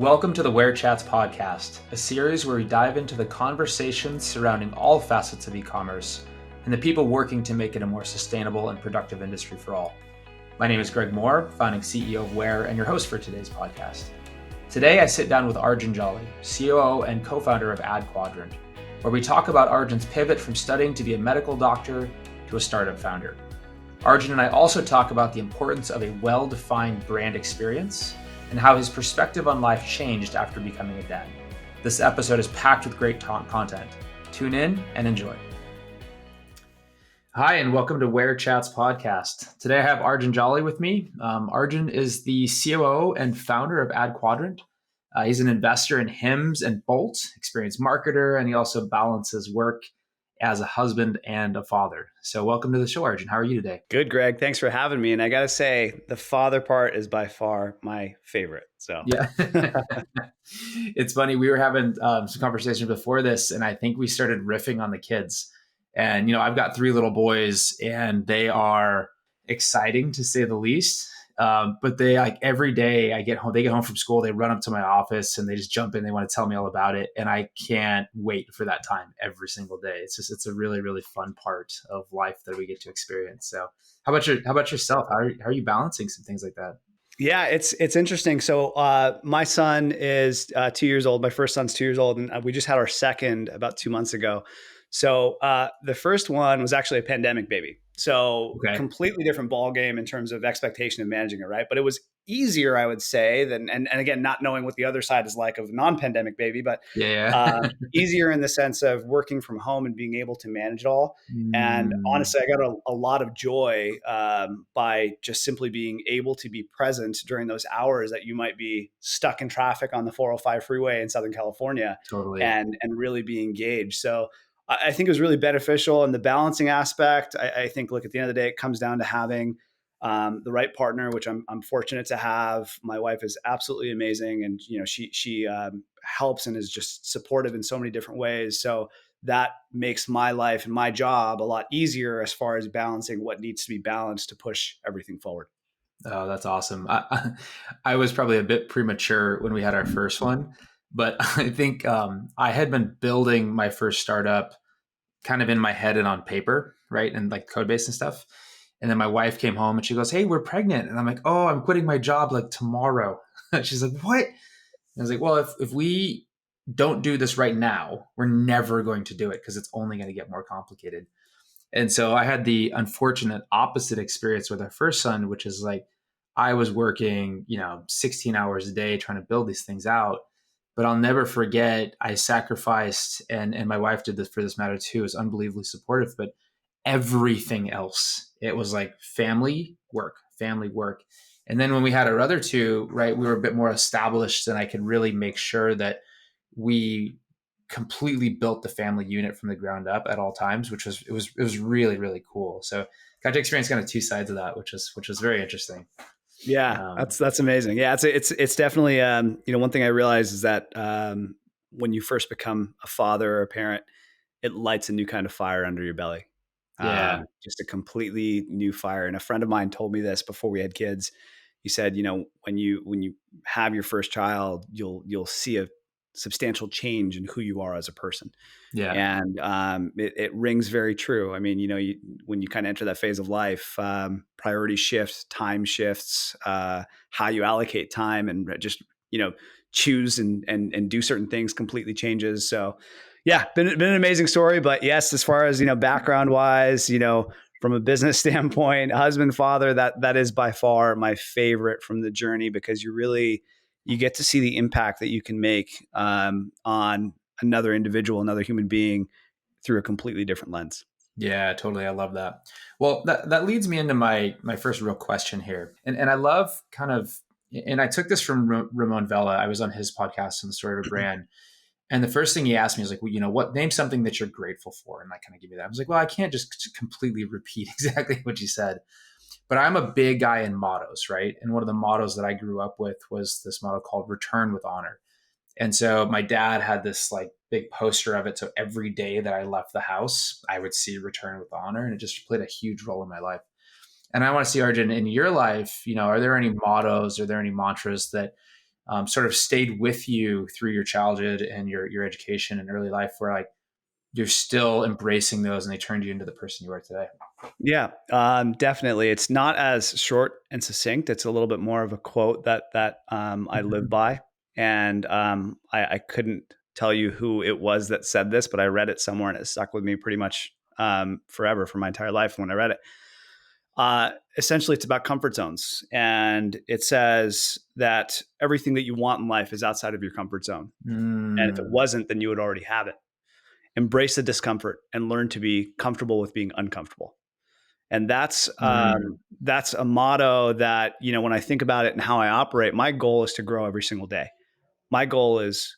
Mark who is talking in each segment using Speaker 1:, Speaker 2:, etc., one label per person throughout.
Speaker 1: Welcome to the WAIR Chats podcast, a series where we dive into the conversations surrounding all facets of e-commerce and the people working to make it a more sustainable and productive industry for all. My name is Greg Moore, founding CEO of WAIR and your host for today's podcast. Today, I sit down with Arjun Jolly, COO and co-founder of adQuadrant, where we talk about Arjun's pivot from studying to be a medical doctor to a startup founder. Arjun and I also talk about the importance of a well-defined brand experience and how his perspective on life changed after becoming a dad. This episode is packed with great content. Tune in and enjoy. Hi, and welcome to WAIR Chats podcast. Today I have Arjun Jolly with me. Arjun is the COO and founder of adQuadrant. He's an investor in Hims and Bolt, experienced marketer, and he also balances work as a husband and a father. So welcome to the show, Arjun. How are you today?
Speaker 2: Good, Greg. Thanks for having me. And I got to say, the father part is by far my favorite. So
Speaker 1: yeah, it's funny. We were having some conversations before this, and I think we started riffing on the kids. And, I've got 3 little boys and they are exciting to say the least. But they every day they get home from school, they run up to my office and they just jump in. They want to tell me all about it. And I can't wait for that time every single day. It's a really, really fun part of life that we get to experience. So how about yourself? How are you balancing some things like that?
Speaker 2: Yeah, it's interesting. So my son is 2 years old. My first son's 2 years old. And we just had our second about 2 months ago. So the first one was actually a pandemic baby. So completely different ball game in terms of expectation of managing it, right? But it was easier, I would say, than and again, not knowing what the other side is like of a non-pandemic baby, but easier in the sense of working from home and being able to manage it all. And honestly, I got a lot of joy by just simply being able to be present during those hours that you might be stuck in traffic on the 405 freeway in Southern California,
Speaker 1: Totally.
Speaker 2: and really be engaged. So I think it was really beneficial in the balancing aspect. I think, look, at the end of the day, it comes down to having the right partner, which I'm fortunate to have. My wife is absolutely amazing, and she helps and is just supportive in so many different ways. So that makes my life and my job a lot easier as far as balancing what needs to be balanced to push everything forward.
Speaker 1: Oh, that's awesome. I was probably a bit premature when we had our first one, but I think I had been building my first startup kind of in my head and on paper, right? And like code base and stuff. And then my wife came home and she goes, "Hey, we're pregnant." And I'm like, "Oh, I'm quitting my job like tomorrow." She's like, "What?" And I was like, "Well, if we don't do this right now, we're never going to do it because it's only going to get more complicated." And so I had the unfortunate opposite experience with our first son, which is like I was working, 16 hours a day trying to build these things out. But I'll never forget, I sacrificed, and my wife did this for this matter too, is unbelievably supportive, but everything else, it was like family, work. And then when we had our other 2, right, we were a bit more established and I could really make sure that we completely built the family unit from the ground up at all times, which was really, really cool. So got to experience kind of 2 sides of that, which was very interesting.
Speaker 2: Yeah, that's amazing. Yeah, it's definitely one thing I realized is that when you first become a father or a parent, it lights a new kind of fire under your belly.
Speaker 1: Yeah,
Speaker 2: just a completely new fire. And a friend of mine told me this before we had kids. He said, when you have your first child, you'll see a substantial change in who you are as a person.
Speaker 1: Yeah.
Speaker 2: And it rings very true. I mean, when you kind of enter that phase of life, priorities shift, time shifts, how you allocate time and just, choose and do certain things completely changes. So yeah, been an amazing story. But yes, as far as, background wise, from a business standpoint, husband, father, that is by far my favorite from the journey, because you get to see the impact that you can make on another individual, another human being through a completely different lens.
Speaker 1: Yeah, totally. I love that. Well, that leads me into my first real question here. And I love kind of, and I took this from Ramon Vela. I was on his podcast on the Story of a Brand. And the first thing he asked me was like, well, what, name something that you're grateful for. And I kind of give you that. I was like, well, I can't just completely repeat exactly what you said. But I'm a big guy in mottos, right? And one of the mottos that I grew up with was this motto called return with honor. And so my dad had this like big poster of it. So every day that I left the house, I would see return with honor. And it just played a huge role in my life. And I want to see, Arjun, in your life, are there any mottos, are there any mantras that sort of stayed with you through your childhood and your education and early life, where like you're still embracing those and they turned you into the person you are today?
Speaker 2: Yeah, definitely. It's not as short and succinct. It's a little bit more of a quote that I live
Speaker 1: Mhm.
Speaker 2: by, and I couldn't tell you who it was that said this, but I read it somewhere and it stuck with me pretty much forever for my entire life when I read it. Essentially, it's about comfort zones, and it says that everything that you want in life is outside of your comfort zone, and if it
Speaker 1: Mm,
Speaker 2: wasn't, then you would already have it. Embrace the discomfort and learn to be comfortable with being uncomfortable. And
Speaker 1: mm,
Speaker 2: that's a motto that, when I think about it and how I operate, my goal is to grow every single day. My goal is,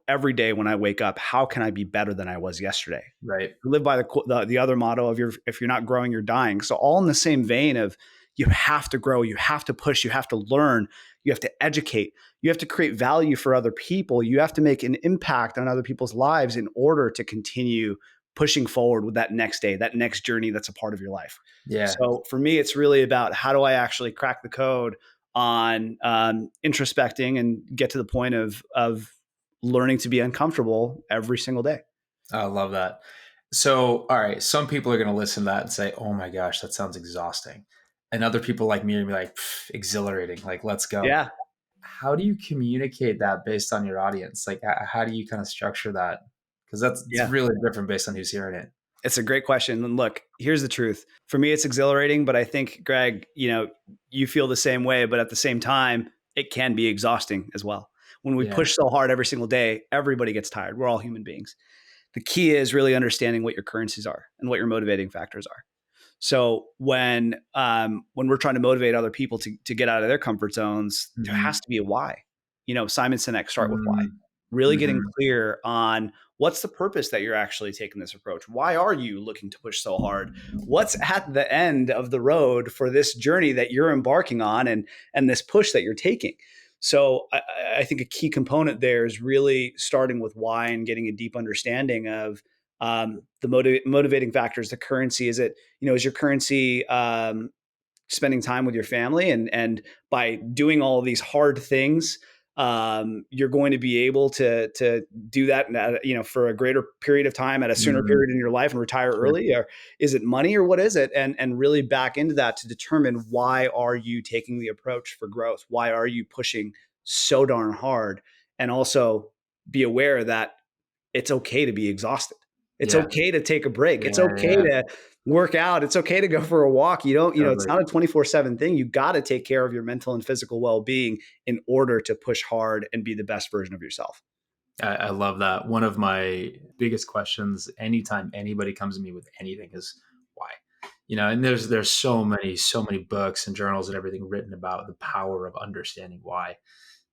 Speaker 2: every day when I wake up, how can I be better than I was yesterday?
Speaker 1: right.
Speaker 2: Live by the other motto of if you're not growing, you're dying. So all in the same vein of you have to grow, you have to push, you have to learn, you have to educate, you have to create value for other people, you have to make an impact on other people's lives in order to continue pushing forward with that next day, that next journey that's a part of your life.
Speaker 1: Yeah.
Speaker 2: So for me, it's really about how do I actually crack the code on introspecting and get to the point of learning to be uncomfortable every single day.
Speaker 1: I love that. So, all right, some people are going to listen to that and say, "Oh my gosh, that sounds exhausting," and other people like me are gonna be like, "Pff, exhilarating, like let's go."
Speaker 2: Yeah.
Speaker 1: How do you communicate that based on your audience? Like, how do you kind of structure that? Because it's
Speaker 2: Yeah.
Speaker 1: really different based on who's hearing it.
Speaker 2: It's a great question. And look, here's the truth. For me, it's exhilarating, but I think, Greg, you feel the same way, but at the same time, it can be exhausting as well. When we
Speaker 1: Yeah.
Speaker 2: push so hard every single day, everybody gets tired. We're all human beings. The key is really understanding what your currencies are and what your motivating factors are. So when we're trying to motivate other people to get out of their comfort zones, there has
Speaker 1: Hmm.
Speaker 2: to be a why. Simon Sinek, start with why.
Speaker 1: Mm,
Speaker 2: Really getting
Speaker 1: hmm.
Speaker 2: clear on what's the purpose that you're actually taking this approach. Why are you looking to push so hard? What's at the end of the road for this journey that you're embarking on and this push that you're taking? So I think a key component there is really starting with why and getting a deep understanding of the motivating factors, the currency. Is your currency spending time with your family, and by doing all of these hard things, you're going to be able to do that, for a greater period of time at a sooner
Speaker 1: Mm,
Speaker 2: period in your life and retire
Speaker 1: sure.
Speaker 2: early? Or is it money, or what is it? And really back into that to determine why are you taking the approach for growth? Why are you pushing so darn hard? And also be aware that it's okay to be exhausted. It's
Speaker 1: Yeah.
Speaker 2: okay to take a break.
Speaker 1: Yeah.
Speaker 2: It's okay
Speaker 1: Yeah.
Speaker 2: to work out. It's okay to go for a walk. It's
Speaker 1: Totally.
Speaker 2: not a 24/7 thing. You got to take care of your mental and physical well-being in order to push hard and be the best version of yourself.
Speaker 1: I love that. One of my biggest questions anytime anybody comes to me with anything is why. And there's so many books and journals and everything written about the power of understanding why.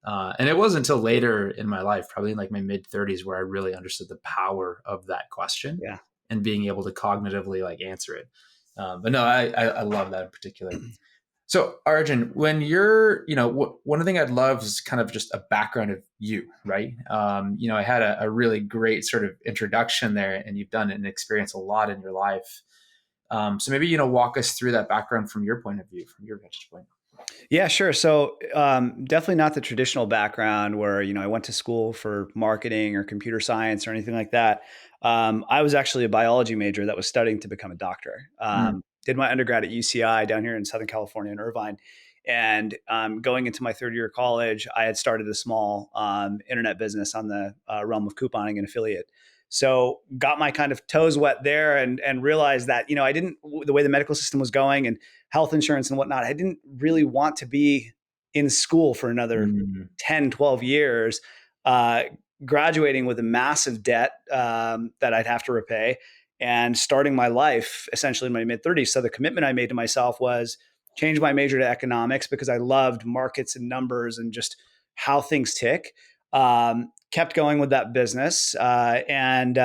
Speaker 1: And it wasn't until later in my life, probably in like my mid 30s, where I really understood the power of that question
Speaker 2: Yeah.
Speaker 1: and being able to cognitively like answer it. But no, I love that in particular. So, Arjun, when you're, one thing I'd love is kind of just a background of you, right? I had a really great sort of introduction there, and you've done and experienced a lot in your life. So maybe, walk us through that background from your point of view, from your vantage point.
Speaker 2: Yeah, sure. So definitely not the traditional background where I went to school for marketing or computer science or anything like that. I was actually a biology major that was studying to become a doctor.
Speaker 1: Mm,
Speaker 2: Did my undergrad at UCI down here in Southern California in Irvine, and going into my third year of college, I had started a small internet business on the realm of couponing and affiliate. So got my kind of toes wet there, and realized that I didn't, the way the medical system was going and health insurance and whatnot, I didn't really want to be in school for another
Speaker 1: mm,
Speaker 2: 10, 12 years, uh, graduating with a massive debt that I'd have to repay and starting my life essentially in my mid 30s. So the commitment I made to myself was change my major to economics because I loved markets and numbers and just how things tick. Kept going with that business, and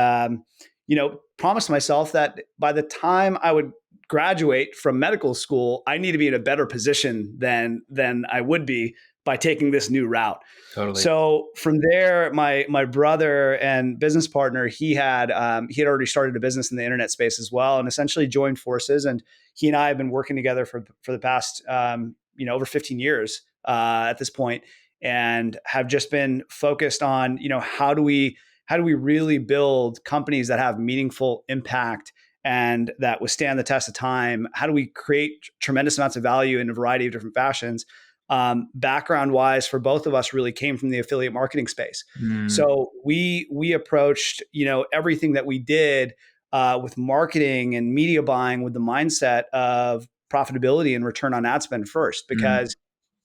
Speaker 2: promised myself that by the time I would graduate from medical school, I need to be in a better position than I would be by taking this new route.
Speaker 1: totally.
Speaker 2: So from there, my brother and business partner, he had already started a business in the internet space as well, and essentially joined forces. And he and I have been working together for the past over 15 years at this point. and have just been focused on, how do we really build companies that have meaningful impact and that withstand the test of time? How do we create tremendous amounts of value in a variety of different fashions? Background wise, for both of us, really came from the affiliate marketing space.
Speaker 1: Mm,
Speaker 2: So we approached, everything that we did with marketing and media buying with the mindset of profitability and return on ad spend first,
Speaker 1: mm.
Speaker 2: because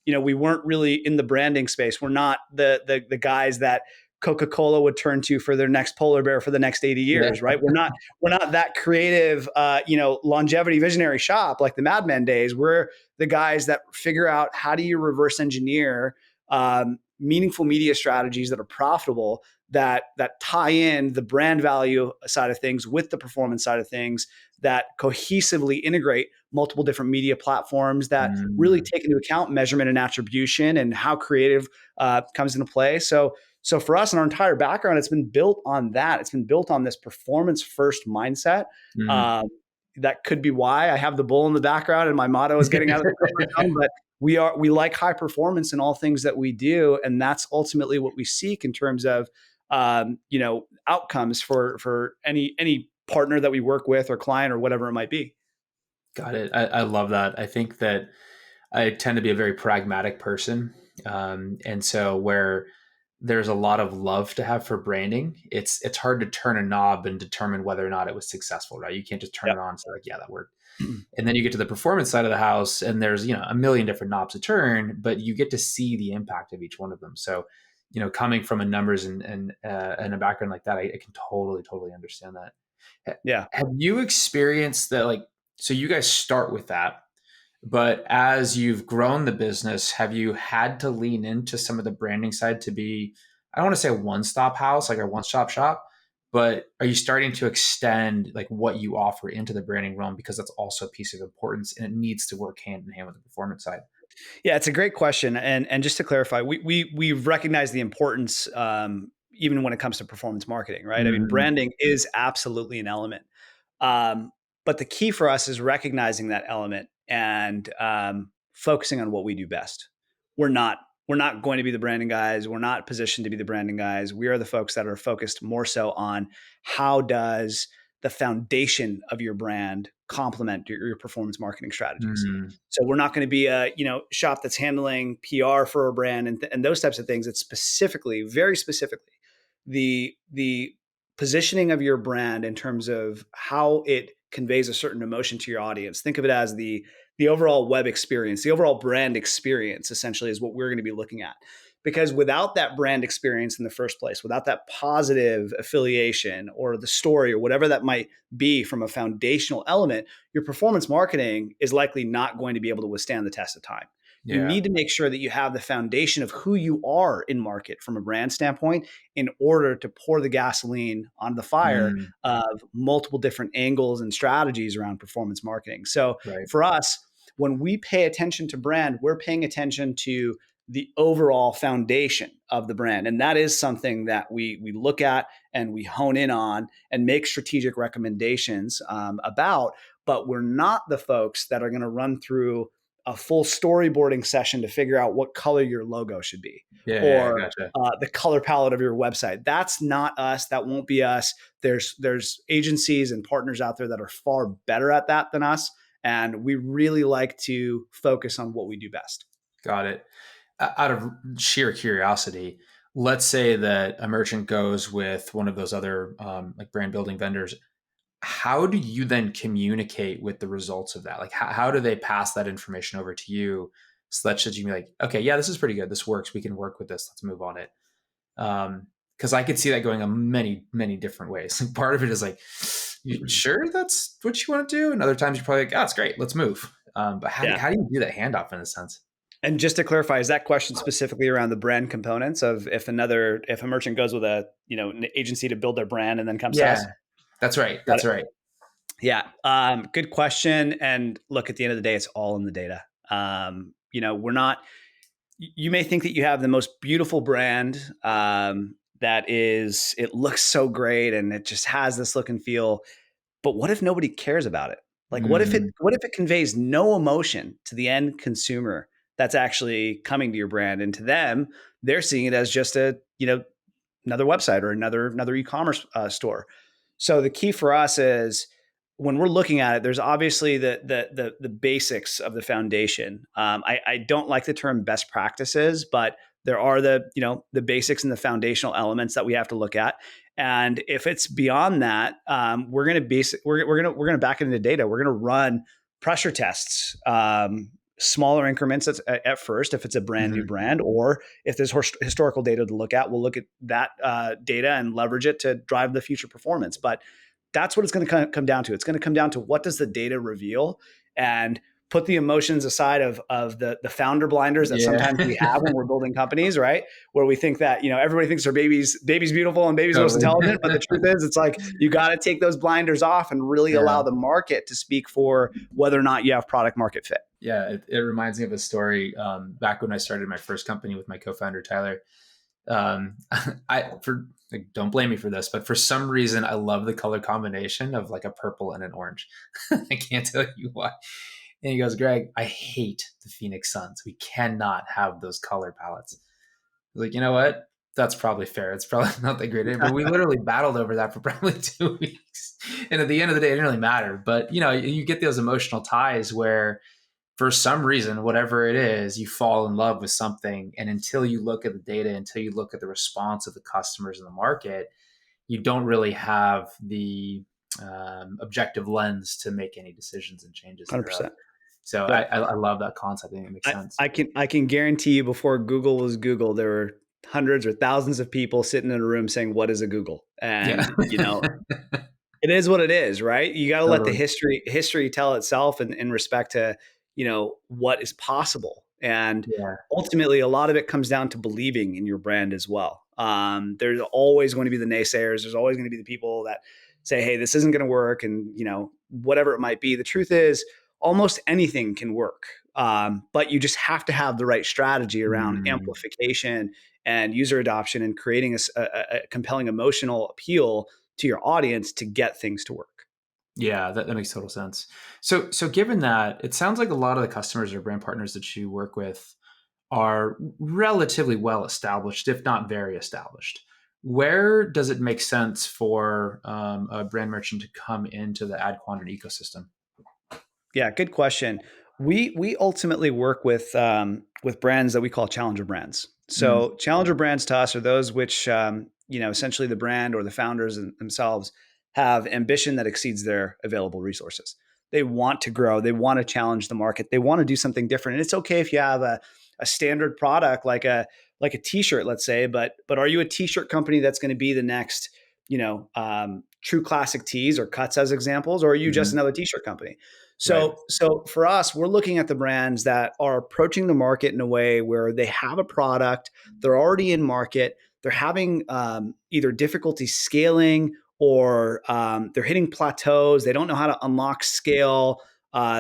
Speaker 2: we weren't really in the branding space. We're not the guys that Coca-Cola would turn to for their next polar bear for the next 80
Speaker 1: Yeah.
Speaker 2: years, right? We're not that creative, longevity visionary shop like the Mad Men days. We're the guys that figure out how do you reverse engineer meaningful media strategies that are profitable, that tie in the brand value side of things with the performance side of things, that cohesively integrate multiple different media platforms, that really
Speaker 1: Mm,
Speaker 2: take into account measurement and attribution and how creative comes into play. So for us and our entire background, it's been built on that. It's been built on this performance first mindset.
Speaker 1: mm.
Speaker 2: Um, that could be why I have the bull in the background and my motto is getting out of the comfort zone. But we like high performance in all things that we do, and that's ultimately what we seek in terms of outcomes for any partner that we work with or client or whatever it might be.
Speaker 1: Got it. I love that. I think that I tend to be a very pragmatic person. And so where there's a lot of love to have for branding, it's hard to turn a knob and determine whether or not it was successful, right? You can't just turn
Speaker 2: Yep.
Speaker 1: it on and say like, yeah, that worked. And then you get to the performance side of the house and there's, a million different knobs to turn, but you get to see the impact of each one of them. So, coming from a numbers and a background like that, I can totally understand that.
Speaker 2: Yeah.
Speaker 1: Have you experienced that? Like, so you guys start with that, but as you've grown the business, have you had to lean into some of the branding side to be, I don't want to say a one-stop house, like a one-stop shop, but are you starting to extend like what you offer into the branding realm because that's also a piece of importance and it needs to work hand in hand with the performance side?
Speaker 2: Yeah, it's a great question. And just to clarify, we recognize the importance, even when it comes to performance marketing, right? I mean,
Speaker 1: Mm,
Speaker 2: branding is absolutely an element. Um, but the key for us is recognizing that element and focusing on what we do best. We're not we're not going to be the branding guys. We're not positioned to be the branding guys. We are the folks that are focused more so on how does the foundation of your brand complement your performance marketing strategies.
Speaker 1: mm,
Speaker 2: So we're not going to be a shop that's handling PR for a brand and those types of things. It's specifically, very specifically, the positioning of your brand in terms of how it conveys a certain emotion to your audience. Think of it as the overall web experience, the overall brand experience essentially is what we're going to be looking at. Because without that brand experience in the first place, without that positive affiliation or the story or whatever that might be from a foundational element, your performance marketing is likely not going to be able to withstand the test of time. You
Speaker 1: yeah.
Speaker 2: need to make sure that you have the foundation of who you are in market from a brand standpoint in order to pour the gasoline on the fire
Speaker 1: Mm,
Speaker 2: of multiple different angles and strategies around performance marketing. So
Speaker 1: right.
Speaker 2: for us, when we pay attention to brand, we're paying attention to the overall foundation of the brand. And that is something that we look at and we hone in on and make strategic recommendations about. But we're not the folks that are going to run through a full storyboarding session to figure out what color your logo should be
Speaker 1: Yeah,
Speaker 2: or
Speaker 1: gotcha.
Speaker 2: the color palette of your website. That's not us. That won't be us. There's agencies and partners out there that are far better at that than us. And we really like to focus on what we do best.
Speaker 1: Got it. Out of sheer curiosity, let's say that a merchant goes with one of those other like brand building vendors. How do you then communicate with the results of that? Like, how do they pass that information over to you so that you can be like, okay, yeah, this is pretty good. This works. We can work with this. Let's move on it. Because I could see that going a many different ways. Like part of it is like, you sure that's what you want to do? And other times you're probably like, oh, it's great. Let's move. But
Speaker 2: Yeah.
Speaker 1: how do you do that handoff in a sense?
Speaker 2: And just to clarify, is that question specifically around the brand components of if a merchant goes with an agency to build their brand and then comes to
Speaker 1: Yeah,
Speaker 2: us?
Speaker 1: that's right.
Speaker 2: Got
Speaker 1: That's
Speaker 2: it.
Speaker 1: right.
Speaker 2: Yeah. Good question. And look, at the end of the day, it's all in the data. We're not, you may think that you have the most beautiful brand it looks so great and it just has this look and feel. But what if nobody cares about it? Like, what if it
Speaker 1: Mm,
Speaker 2: what if it conveys no emotion to the end consumer that's actually coming to your brand. And to them, they're seeing it as just a, another website or another e-commerce store. So the key for us is when we're looking at it, there's obviously the basics of the foundation. I don't like the term best practices, but there are the basics and the foundational elements that we have to look at. And if it's beyond that, we're gonna back it into data. We're gonna run pressure tests, smaller increments at first, if it's a brand new
Speaker 1: Mhm.
Speaker 2: brand, or if there's historical data to look at, we'll look at that data and leverage it to drive the future performance. But that's what it's going to come down to. It's going to come down to what does the data reveal, and put the emotions aside of the founder blinders that
Speaker 1: Yeah.
Speaker 2: sometimes we have when we're building companies, right? Where we think that, everybody thinks their baby's beautiful and baby's most
Speaker 1: Totally.
Speaker 2: intelligent. But the truth is, it's like, you got to take those blinders off and really
Speaker 1: Yeah.
Speaker 2: allow the market to speak for whether or not you have product market fit.
Speaker 1: Yeah, it reminds me of a story back when I started my first company with my co-founder Tyler. Don't blame me for this, but for some reason I love the color combination of like a purple and an orange. I can't tell you why. And he goes, Greg, I hate the Phoenix Suns. We cannot have those color palettes. I was like, you know what? That's probably fair. It's probably not that great. But we literally battled over that for probably 2 weeks. And at the end of the day, it didn't really matter. But you get those emotional ties where for some reason, whatever it is, you fall in love with something. And until you look at the data, until you look at the response of the customers in the market, you don't really have the objective lens to make any decisions and changes thereof.
Speaker 2: 100%.
Speaker 1: So
Speaker 2: Yep.
Speaker 1: I love that concept. I think it makes sense.
Speaker 2: I can guarantee you, before Google was Google, there were hundreds or thousands of people sitting in a room saying, "What is a Google?"
Speaker 1: Yeah.
Speaker 2: And it is what it is, right? You got to let the
Speaker 1: Totally.
Speaker 2: history tell itself in respect to, what is possible. And
Speaker 1: Yeah.
Speaker 2: ultimately, a lot of it comes down to believing in your brand as well. There's always going to be the naysayers. There's always going to be the people that say, "Hey, this isn't going to work," and whatever it might be. The truth is, almost anything can work, but you just have to have the right strategy around
Speaker 1: Mm.
Speaker 2: amplification and user adoption, and creating a compelling emotional appeal to your audience to get things to work.
Speaker 1: Yeah, that makes total sense. So given that, it sounds like a lot of the customers or brand partners that you work with are relatively well established, if not very established. Where does it make sense for a brand merchant to come into the adQuadrant ecosystem?
Speaker 2: Yeah, good question. We ultimately work with brands that we call challenger brands.
Speaker 1: Mm,
Speaker 2: So challenger brands to us are those which essentially the brand or the founders themselves have ambition that exceeds their available resources. They want to grow. They want to challenge the market. They want to do something different. And it's okay if you have a standard product like a t-shirt, let's say, but are you a t-shirt company that's going to be the next True Classic Tees or Cuts as examples, or are you just
Speaker 1: mhm.
Speaker 2: another t-shirt company?
Speaker 1: Right.
Speaker 2: So for us, we're looking at the brands that are approaching the market in a way where they have a product, they're already in market, they're having either difficulty scaling, or they're hitting plateaus. They don't know how to unlock scale.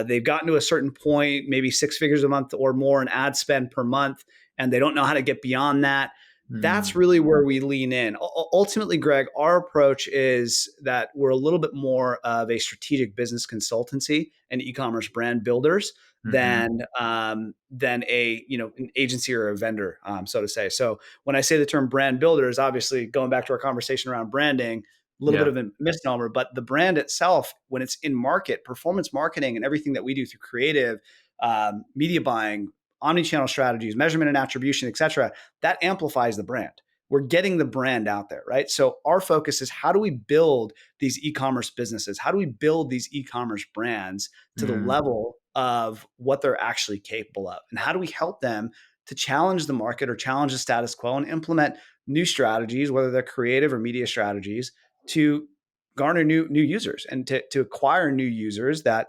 Speaker 2: They've gotten to a certain point, maybe six figures a month or more in ad spend per month, and they don't know how to get beyond that. That's
Speaker 1: Mm,
Speaker 2: really where we lean in. Ultimately, Greg, our approach is that we're a little bit more of a strategic business consultancy and e-commerce brand builders
Speaker 1: mhm.
Speaker 2: than a an agency or a vendor, so to say. So when I say the term brand builders, obviously going back to our conversation around branding, a little bit
Speaker 1: Yeah.
Speaker 2: of a misnomer, but the brand itself, when it's in market, performance marketing, and everything that we do through creative, media buying, omni-channel strategies, measurement and attribution, et cetera, that amplifies the brand. We're getting the brand out there, right? So our focus is, how do we build these e-commerce businesses? How do we build these e-commerce brands to the
Speaker 1: Mm,
Speaker 2: level of what they're actually capable of? And how do we help them to challenge the market or challenge the status quo and implement new strategies, whether they're creative or media strategies, to garner new users and to acquire new users that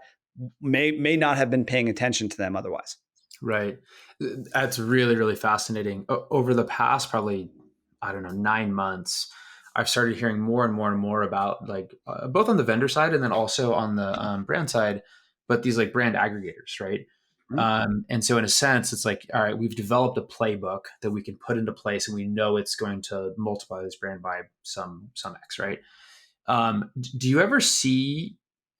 Speaker 2: may not have been paying attention to them otherwise.
Speaker 1: right. That's really, really fascinating. Over the past probably, I don't know, 9 months, I've started hearing more and more and more about like both on the vendor side and then also on the brand side, but these like brand aggregators, right?
Speaker 2: Mhm.
Speaker 1: And so in a sense, it's like, all right, we've developed a playbook that we can put into place and we know it's going to multiply this brand by some X, right? Do you ever see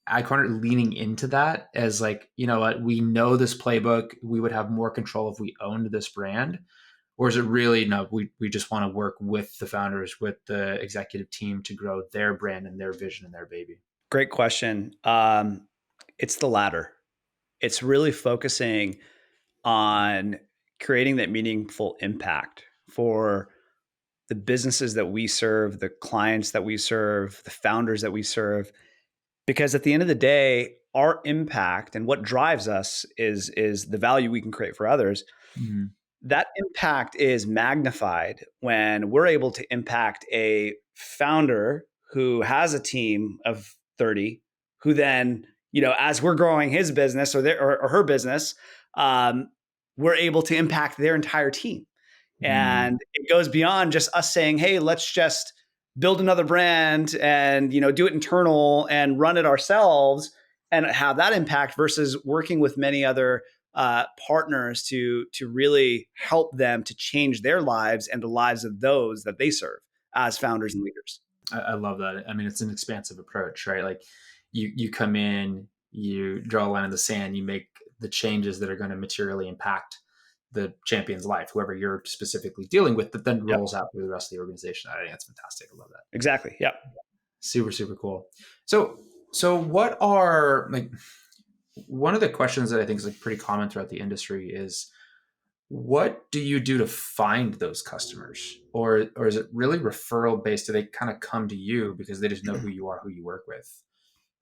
Speaker 1: iQuadrant leaning into that as like, you know what, we know this playbook, we would have more control if we owned this brand? Or is it really, no, we just want to work with the founders, with the executive team to grow their brand and their vision and their baby?
Speaker 2: Great question. It's the latter. It's really focusing on creating that meaningful impact for the businesses that we serve, the clients that we serve, the founders that we serve. Because at the end of the day, our impact and what drives us is the value we can create for others.
Speaker 1: Mm-hmm.
Speaker 2: That impact is magnified when we're able to impact a founder who has a team of 30, who then, as we're growing his business or her business, um, we're able to impact their entire team.
Speaker 1: Mm-hmm.
Speaker 2: And it goes beyond just us saying, hey, let's just build another brand and do it internal and run it ourselves and have that impact, versus working with many other partners to really help them to change their lives and the lives of those that they serve as founders and leaders.
Speaker 1: I love that. I mean, it's an expansive approach, right? Like you come in, you draw a line in the sand, you make the changes that are going to materially impact the champion's life, whoever you're specifically dealing with, that then
Speaker 2: Yep,
Speaker 1: rolls out through the rest of the organization. I think that's fantastic. I love that.
Speaker 2: exactly. Yep.
Speaker 1: Super, super cool. So what are like one of the questions that I think is like pretty common throughout the industry is, what do you do to find those customers, or is it really referral based? Do they kind of come to you because they just know who you are, who you work with?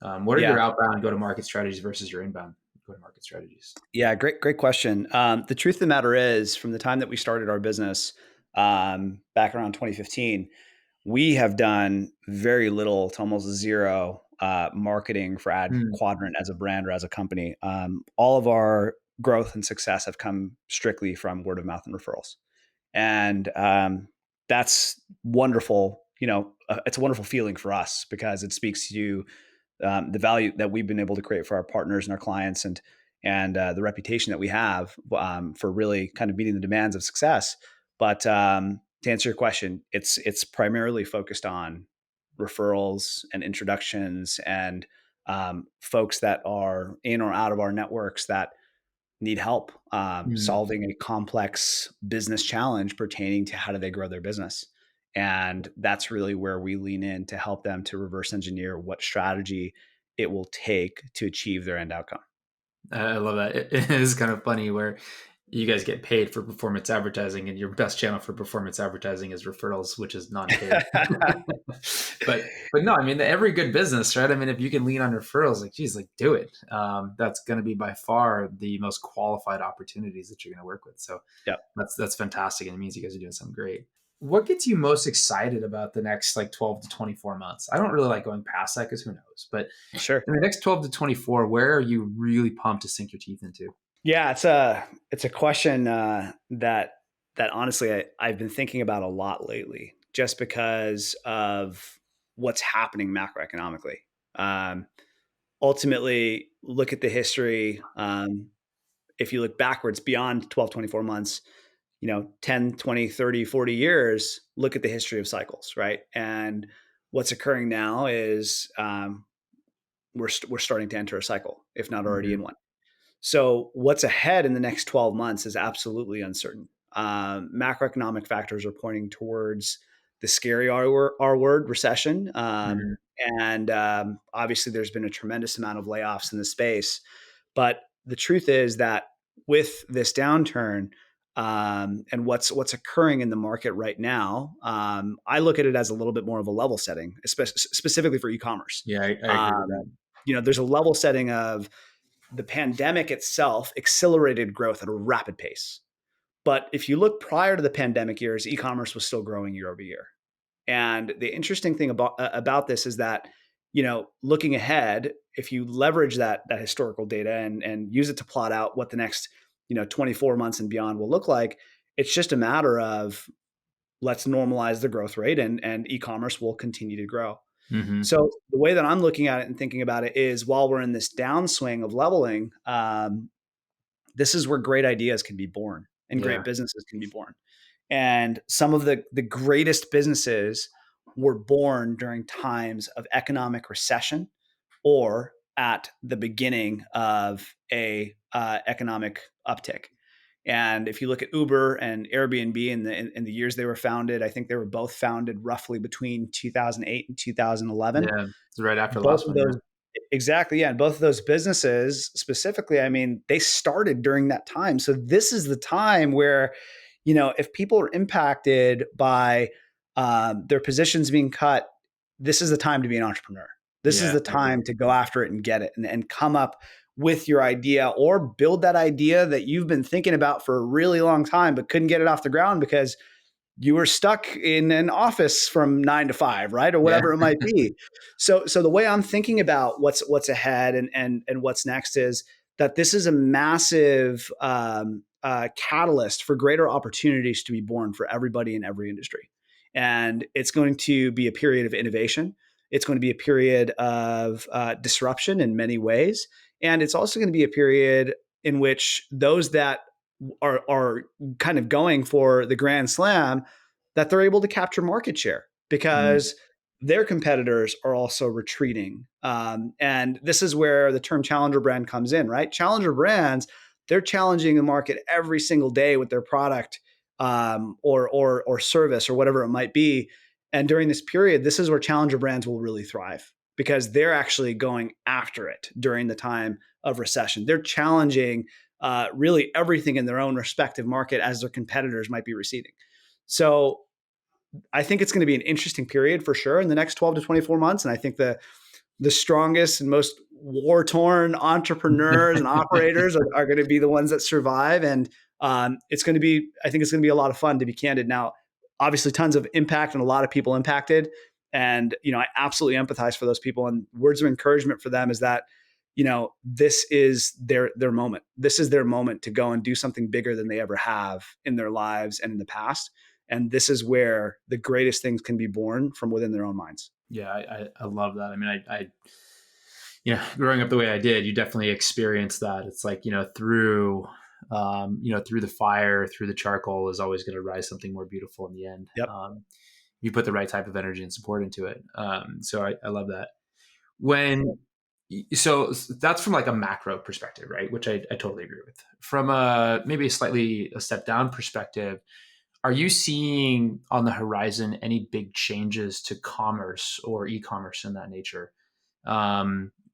Speaker 1: What are your
Speaker 2: Yeah.
Speaker 1: outbound go to market strategies versus your inbound go to market strategies?
Speaker 2: Yeah. Great question. The truth of the matter is, from the time that we started our business back around 2015, we have done very little to almost zero marketing for
Speaker 1: Hmm.
Speaker 2: adQuadrant as a brand or as a company. All of our growth and success have come strictly from word of mouth and referrals, and that's wonderful. It's a wonderful feeling for us because it speaks to the value that we've been able to create for our partners and our clients, and the reputation that we have for really kind of meeting the demands of success. But to answer your question, it's primarily focused on referrals and introductions and folks that are in or out of our networks that need help
Speaker 1: Hmm.
Speaker 2: solving a complex business challenge pertaining to how do they grow their business. And that's really where we lean in to help them to reverse engineer what strategy it will take to achieve their end outcome.
Speaker 1: I love that. It is kind of funny where you guys get paid for performance advertising, and your best channel for performance advertising is referrals, which is non-paid. But no, I mean, every good business, right? I mean, if you can lean on referrals, like, geez, like do it. That's going to be by far the most qualified opportunities that you're going to work with. So
Speaker 2: Yep.
Speaker 1: that's fantastic, and it means you guys are doing something great. What gets you most excited about the next like 12 to 24 months? I don't really like going past that because who knows? But
Speaker 2: Sure.
Speaker 1: in the next 12 to 24, where are you really pumped to sink your teeth into?
Speaker 2: Yeah, it's a question that honestly I've been thinking about a lot lately, just because of what's happening macroeconomically. Um, Ultimately, look at the history. If you look backwards beyond 12, 24 months, 10, 20, 30, 40 years, look at the history of cycles, right? And what's occurring now is we're starting to enter a cycle, if not already in
Speaker 1: Mhm.
Speaker 2: one. So what's ahead in the next 12 months is absolutely uncertain. Macroeconomic factors are pointing towards the scary R word, recession.
Speaker 1: Mhm.
Speaker 2: And obviously, there's been a tremendous amount of layoffs in the space. But the truth is that with this downturn and what's occurring in the market right now, I look at it as a little bit more of a level setting, specifically for e-commerce.
Speaker 1: Yeah, I agree with that.
Speaker 2: Um, there's a level setting of the pandemic itself accelerated growth at a rapid pace. But if you look prior to the pandemic years, e-commerce was still growing year over year. And the interesting thing about this is that, looking ahead, if you leverage that historical data and use it to plot out what the next 24 months and beyond will look like, it's just a matter of let's normalize the growth rate, and e-commerce will continue to grow.
Speaker 1: Mhm.
Speaker 2: So the way that I'm looking at it and thinking about it is, while we're in this downswing of leveling, this is where great ideas can be born and
Speaker 1: Yeah.
Speaker 2: great businesses can be born. And some of the greatest businesses were born during times of economic recession or at the beginning of a economic uptick. And if you look at Uber and Airbnb in the years they were founded, I think they were both founded roughly between 2008 and 2011.
Speaker 1: Yeah, it's right after the
Speaker 2: Both
Speaker 1: last
Speaker 2: of
Speaker 1: one. Yeah.
Speaker 2: those exactly, yeah, and both of those businesses specifically, I mean, they started during that time. So this is the time where, if people are impacted by their positions being cut, this is the time to be an entrepreneur. This is
Speaker 1: Yeah,
Speaker 2: the
Speaker 1: I agree.
Speaker 2: time to go after it and get it and come up with your idea or build that idea that you've been thinking about for a really long time but couldn't get it off the ground because you were stuck in an office from 9 to 5, right? Or
Speaker 1: Yeah.
Speaker 2: whatever it might be. So the way I'm thinking about what's ahead and what's next is that this is a massive catalyst for greater opportunities to be born for everybody in every industry. And it's going to be a period of innovation. It's going to be a period of disruption in many ways. And it's also going to be a period in which those that are kind of going for the grand slam, that they're able to capture market share
Speaker 1: Mm,
Speaker 2: because their competitors are also retreating. And this is where the term challenger brand comes in, right? Challenger brands, they're challenging the market every single day with their product or service or whatever it might be. And during this period, this is where challenger brands will really thrive because they're actually going after it during the time of recession. They're challenging really everything in their own respective market as their competitors might be receding. So I think it's going to be an interesting period for sure in the next 12 to 24 months. And I think the strongest and most war torn entrepreneurs and operators are going to be the ones that survive. And it's going to be, I think it's going to be a lot of fun, to be candid. Now, obviously, tons of impact and a lot of people impacted. And, I absolutely empathize for those people. And words of encouragement for them is that, this is their moment. This is their moment to go and do something bigger than they ever have in their lives and in the past. And this is where the greatest things can be born from within their own minds.
Speaker 1: yeah, I love that. I mean, growing up the way I did, you definitely experienced that. It's like, through the fire, through the charcoal is always going to rise something more beautiful in the end.
Speaker 2: Yep.
Speaker 1: You put the right type of energy and support into it. So I love that. When so that's from like a macro perspective, right? Which I totally agree with. From a maybe a step down perspective, are you seeing on the horizon any big changes to commerce or e-commerce in that nature?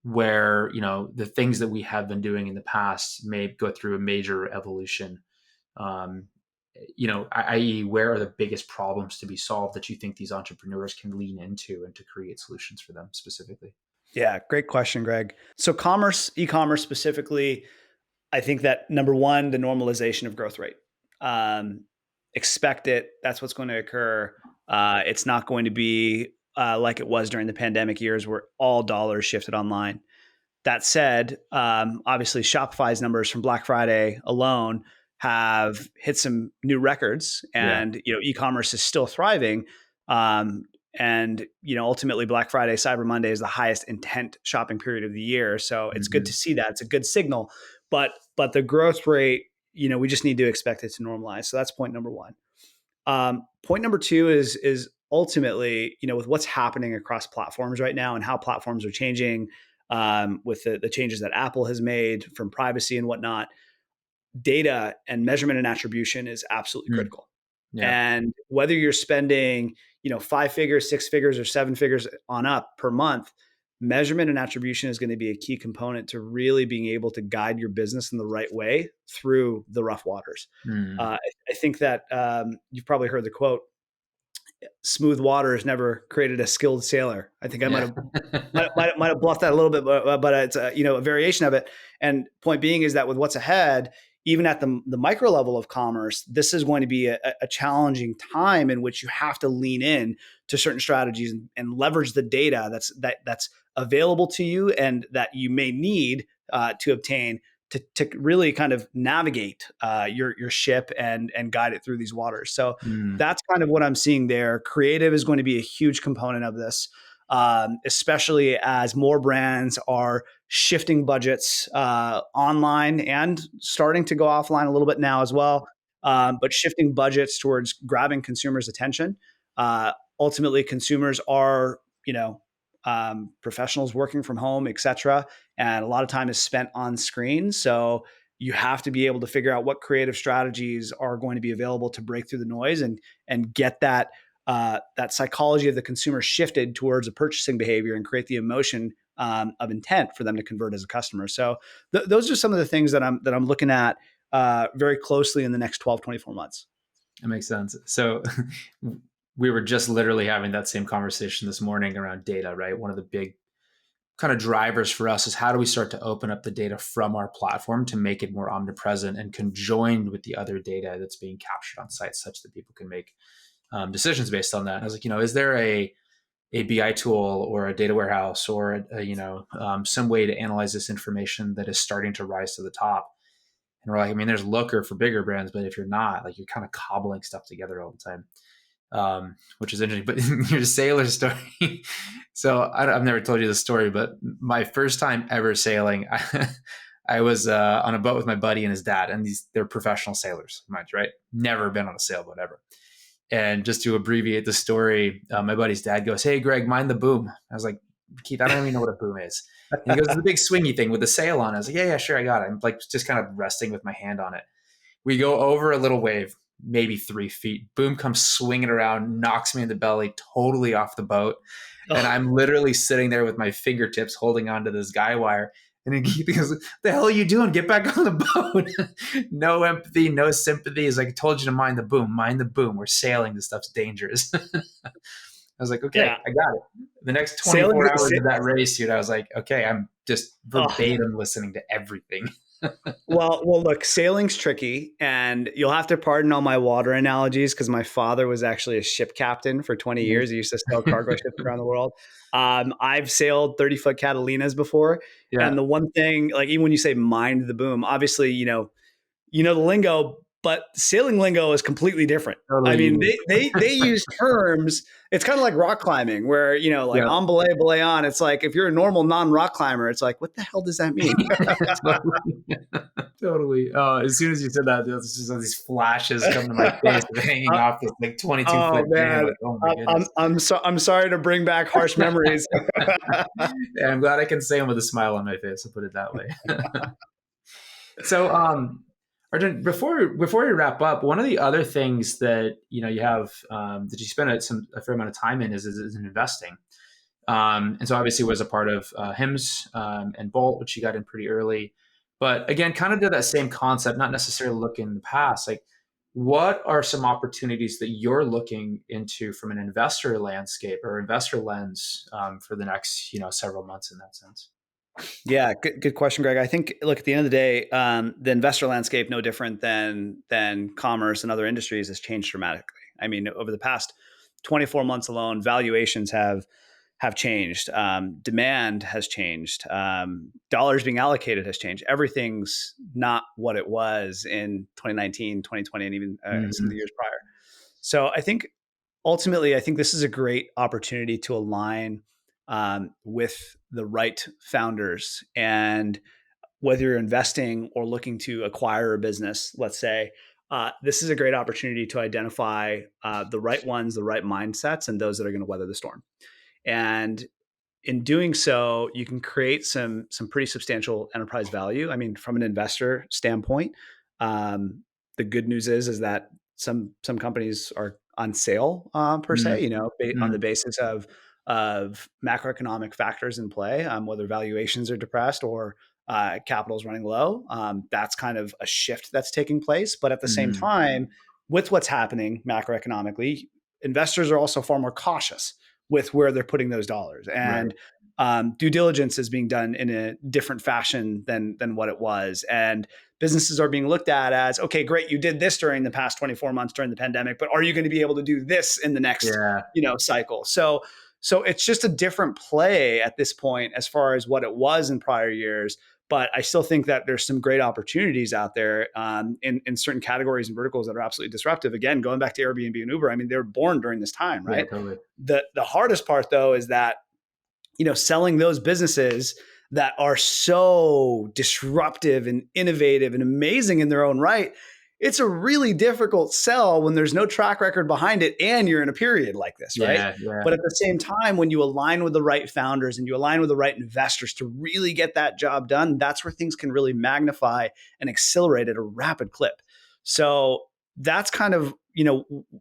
Speaker 1: Where, the things that we have been doing in the past may go through a major evolution. Um, i.e., where are the biggest problems to be solved that you think these entrepreneurs can lean into and to create solutions for them specifically?
Speaker 2: Yeah, great question, Greg. So commerce, e-commerce specifically, I think that number one, the normalization of growth rate. Um, Expect it. That's what's going to occur. It's not going to be like it was during the pandemic years where all dollars shifted online. That said, obviously Shopify's numbers from Black Friday alone have hit some new records,
Speaker 1: Yeah.
Speaker 2: and e-commerce is still thriving. Um, and ultimately, Black Friday, Cyber Monday is the highest intent shopping period of the year. So it's good
Speaker 1: Mm-hmm.
Speaker 2: to see that. It's a good signal. But the growth rate, we just need to expect it to normalize. So that's point number one. Point number two is ultimately, with what's happening across platforms right now and how platforms are changing, with the changes that Apple has made from privacy and whatnot. Data and measurement and attribution is absolutely
Speaker 1: Mm.
Speaker 2: critical.
Speaker 1: Yeah.
Speaker 2: And whether you're spending, 5 figures, 6 figures, or 7 figures on up per month, measurement and attribution is going to be a key component to really being able to guide your business in the right way through the rough waters.
Speaker 1: Mm.
Speaker 2: I think that you've probably heard the quote, "Smooth water has never created a skilled sailor." I think I might
Speaker 1: Yeah.
Speaker 2: have might have bluffed that a little bit, but it's a variation of it. And point being is that with what's ahead, even at the micro level of commerce, this is going to be a challenging time in which you have to lean in to certain strategies and leverage the data that's available to you and that you may need to obtain to really kind of navigate your ship and guide it through these waters. So
Speaker 1: Mm.
Speaker 2: that's kind of what I'm seeing there. Creative is going to be a huge component of this, especially as more brands are shifting budgets online and starting to go offline a little bit now as well, but shifting budgets towards grabbing consumers' attention. Ultimately, consumers are, professionals working from home, et cetera. and a lot of time is spent on screen. So you have to be able to figure out what creative strategies are going to be available to break through the noise and get that psychology of the consumer shifted towards a purchasing behavior and create the emotion of intent for them to convert as a customer. So those are some of the things that I'm looking at very closely in the next 12, 24 months.
Speaker 1: That makes sense. So we were just literally having that same conversation this morning around data, right? One of the big kind of drivers for us is how do we start to open up the data from our platform to make it more omnipresent and conjoined with the other data that's being captured on site such that people can make decisions based on that. And I was like, is there a BI tool or a data warehouse or some way to analyze this information that is starting to rise to the top? And we're like, there's Looker for bigger brands, but if you're not, like, you're kind of cobbling stuff together all the time, which is interesting. But your sailor story. So I've never told you this story, but my first time ever sailing, I was on a boat with my buddy and his dad, and they're professional sailors, mind you, right? Never been on a sailboat ever. And just to abbreviate the story, my buddy's dad goes, "Hey, Greg, mind the boom." I was like, "Keith, I don't even know what a boom is." And he goes, "It's the big swingy thing with the sail on." I was like, yeah, sure, I got it. I'm like just kind of resting with my hand on it. We go over a little wave, maybe 3 feet. Boom comes swinging around, knocks me in the belly, totally off the boat. And I'm literally sitting there with my fingertips holding onto this guy wire. And he goes, "What the hell are you doing? Get back on the boat." No empathy, no sympathy. He's like, "I told you to mind the boom, mind the boom. We're sailing. This stuff's dangerous." I was like, okay, I got it. The next 24 hours of that race, dude, I was like, okay, I'm just verbatim listening to everything.
Speaker 2: Well, look, sailing's tricky, and you'll have to pardon all my water analogies because my father was actually a ship captain for 20 years. He used to sail cargo ships around the world. I've sailed 30-foot Catalinas before.
Speaker 1: Yeah.
Speaker 2: And the one thing, like, even when you say mind the boom, obviously, you know the lingo, but sailing lingo is completely different.
Speaker 1: Totally.
Speaker 2: I mean, they use terms. It's kind of like rock climbing where, on belay, belay on. It's like, if you're a normal non-rock climber, it's like, what the hell does that mean?
Speaker 1: Totally. As soon as you said that, there's just these flashes come to my face of hanging off this like 22-foot
Speaker 2: man.
Speaker 1: like, oh my goodness.
Speaker 2: I'm sorry to bring back harsh memories.
Speaker 1: Yeah, I'm glad I can say them with a smile on my face. I'll put it that way. So, Arjun, before we wrap up, one of the other things that you have that you spend a fair amount of time in is in investing. And so obviously was a part of HIMS and Bolt, which you got in pretty early. But again, kind of did that same concept, not necessarily looking in the past. Like, what are some opportunities that you're looking into from an investor landscape or investor lens for the next several months in that sense?
Speaker 2: Yeah, good question, Greg. I think, look, at the end of the day, the investor landscape, no different than commerce and other industries, has changed dramatically. I mean, over the past 24 months alone, valuations have changed. Demand has changed. Dollars being allocated has changed. Everything's not what it was in 2019, 2020, and even some of the years prior. So I think ultimately, this is a great opportunity to align with the right founders. And whether you're investing or looking to acquire a business, let's say, this is a great opportunity to identify the right ones, the right mindsets, and those that are going to weather the storm. And in doing so, you can create some pretty substantial enterprise value. I mean, from an investor standpoint, the good news is that some companies are on sale per se, on the basis of macroeconomic factors in play, whether valuations are depressed or capital is running low. That's kind of a shift that's taking place. But at the same time, with what's happening macroeconomically, investors are also far more cautious with where they're putting those dollars. And due diligence is being done in a different fashion than what it was. And businesses are being looked at as, okay, great, you did this during the past 24 months during the pandemic, but are you going to be able to do this in the next cycle? So it's just a different play at this point as far as what it was in prior years. But I still think that there's some great opportunities out there in certain categories and verticals that are absolutely disruptive. Again, going back to Airbnb and Uber, I mean, they were born during this time, right?
Speaker 1: Yeah, totally.
Speaker 2: The hardest part, though, is that selling those businesses that are so disruptive and innovative and amazing in their own right, it's a really difficult sell when there's no track record behind it and you're in a period like this, right?
Speaker 1: Yeah, yeah.
Speaker 2: But at the same time, when you align with the right founders and you align with the right investors to really get that job done, that's where things can really magnify and accelerate at a rapid clip. So that's kind of,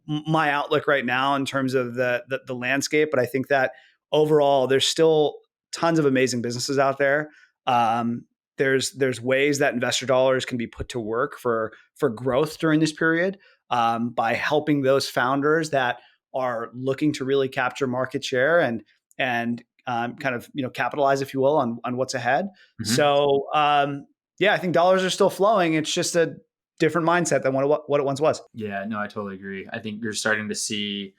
Speaker 2: my outlook right now in terms of the landscape. But I think that overall, there's still tons of amazing businesses out there. Um, there's ways that investor dollars can be put to work for growth during this period, by helping those founders that are looking to really capture market share and kind of capitalize, if you will, on what's ahead.
Speaker 1: Mhm.
Speaker 2: So yeah, I think dollars are still flowing. It's just a different mindset than what it once was.
Speaker 1: Yeah, no, I totally agree. I think you're starting to see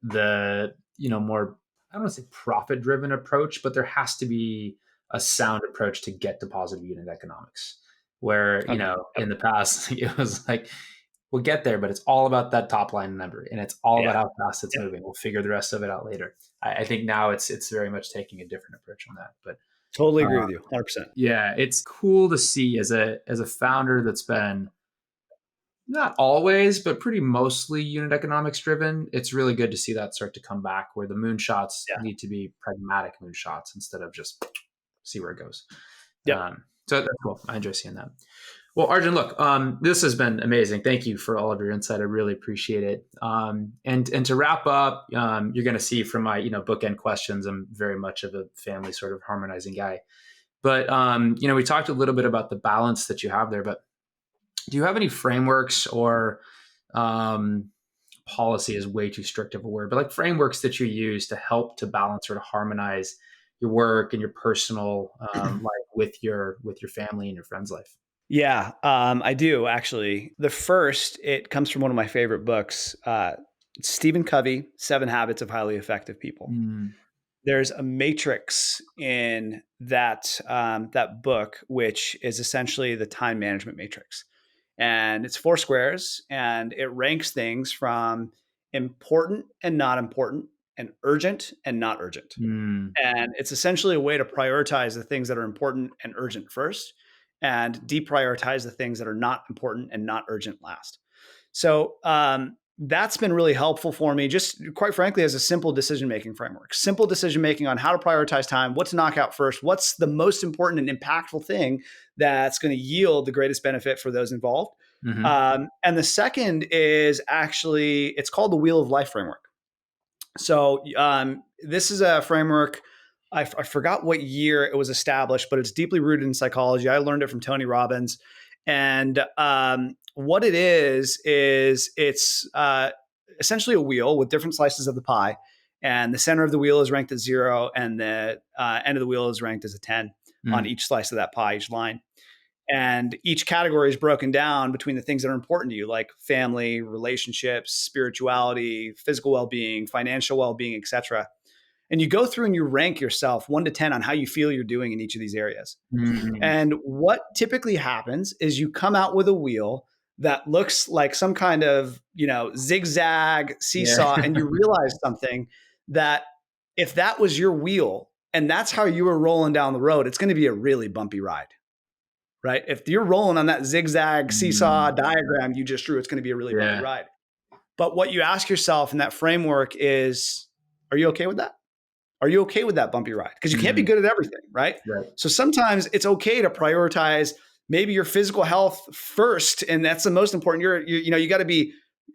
Speaker 1: the, more, I don't want to say profit driven approach, but there has to be a sound approach to get to positive unit economics. Where,
Speaker 2: Agreed. Yep.
Speaker 1: in the past, it was like, we'll get there, but it's all about that top line number and it's all about
Speaker 2: Yeah.
Speaker 1: how fast it's
Speaker 2: Yep.
Speaker 1: moving. We'll figure the rest of it out later. I think now it's very much taking a different approach on that. But
Speaker 2: Totally agree
Speaker 1: uh,
Speaker 2: with you. 100%.
Speaker 1: yeah, it's cool to see as a founder that's been not always, but pretty mostly unit economics driven. It's really good to see that start to come back where the moonshots
Speaker 2: Yeah.
Speaker 1: need to be pragmatic moonshots instead of just see where it goes.
Speaker 2: Yep.
Speaker 1: So that's cool. I enjoy seeing that. Well, Arjun, look, this has been amazing. Thank you for all of your insight. I really appreciate it. And to wrap up, you're going to see from my bookend questions, I'm very much of a family sort of harmonizing guy. But we talked a little bit about the balance that you have there. But do you have any frameworks or um, policy is way too strict of a word, but like frameworks that you use to help to balance or to harmonize your work and your personal life with your family and your friends' life?
Speaker 2: Yeah, I do actually. The first, it comes from one of my favorite books, Stephen Covey, Seven Habits of Highly Effective People.
Speaker 1: Mm,
Speaker 2: There's a matrix in that book, which is essentially the time management matrix, and it's four squares, and it ranks things from important and not important, and urgent and not urgent.
Speaker 1: mm,
Speaker 2: And it's essentially a way to prioritize the things that are important and urgent first, and deprioritize the things that are not important and not urgent last. So that's been really helpful for me, just quite frankly, as a simple decision making framework, simple decision making on how to prioritize time, what to knock out first, what's the most important and impactful thing that's going to yield the greatest benefit for those involved.
Speaker 1: hmm
Speaker 2: And the second is actually, it's called the Wheel of Life framework. So this is a framework. I forgot what year it was established, but it's deeply rooted in psychology. I learned it from Tony Robbins, and what it is it's essentially a wheel with different slices of the pie, and the center of the wheel is ranked at 0, and the end of the wheel is ranked as a 10 on
Speaker 1: mm,
Speaker 2: each slice of that pie, each line. And each category is broken down between the things that are important to you, like family, relationships, spirituality, physical well-being, financial well-being, etc. And you go through and you rank yourself 1 to 10 on how you feel you're doing in each of these areas.
Speaker 1: mm,
Speaker 2: And what typically happens is you come out with a wheel that looks like some kind of, zigzag
Speaker 1: yeah.
Speaker 2: seesaw, and you realize something, that if that was your wheel and that's how you were rolling down the road, it's going to be a really bumpy ride, right? If you're rolling on that zigzag seesaw
Speaker 1: Mm,
Speaker 2: diagram you just drew, it's going to be a really bumpy
Speaker 1: yeah.
Speaker 2: ride. But what you ask yourself in that framework is, are you okay with that? Are you okay with that bumpy ride? Because you can't be
Speaker 1: Mm,
Speaker 2: good at everything, right?
Speaker 1: right.
Speaker 2: So sometimes it's okay to prioritize maybe your physical health first, and that's the most important. You got to be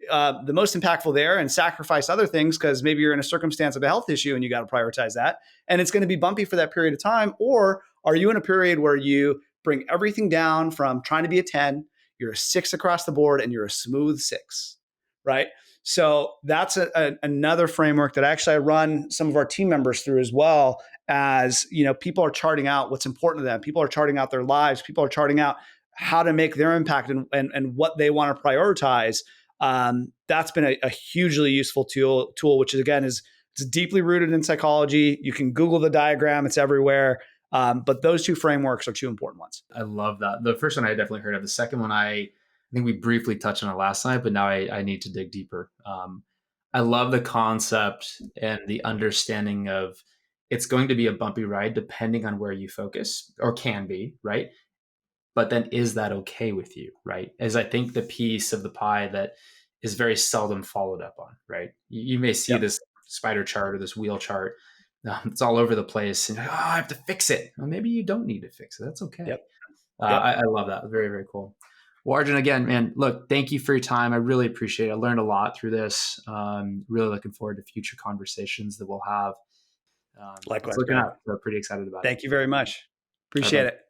Speaker 2: the most impactful there and sacrifice other things because maybe you're in a circumstance of a health issue and you got to prioritize that, and it's going to be bumpy for that period of time. Or are you in a period where you bring everything down from trying to be a 10, you're a 6 across the board, and you're a smooth 6, right? So that's another framework that actually I run some of our team members through as well. As people are charting out what's important to them. People are charting out their lives. People are charting out how to make their impact and what they want to prioritize. That's been a hugely useful tool, which is, again, it's deeply rooted in psychology. You can Google the diagram; it's everywhere. But those two frameworks are two important ones.
Speaker 1: I love that. The first one I definitely heard of. The second one I think we briefly touched on it last night, but now I need to dig deeper. I love the concept and the understanding of it's going to be a bumpy ride depending on where you focus or can be, right? but then is that okay with you, right? As I think the piece of the pie that is very seldom followed up on, right? You may see
Speaker 2: Yep.
Speaker 1: this spider chart or this wheel chart. It's all over the place. And oh, I have to fix it. Well, maybe you don't need to fix it. That's okay.
Speaker 2: Yep. Yep.
Speaker 1: I love that. Very, very cool. Well, Arjun, again, man, look, thank you for your time. I really appreciate it. I learned a lot through this. Really looking forward to future conversations that we'll have. It's
Speaker 2: Likewise,
Speaker 1: looking
Speaker 2: man.
Speaker 1: up. So pretty excited about it.
Speaker 2: Thank you very much.
Speaker 1: All right,
Speaker 2: Appreciate
Speaker 1: buddy.
Speaker 2: it.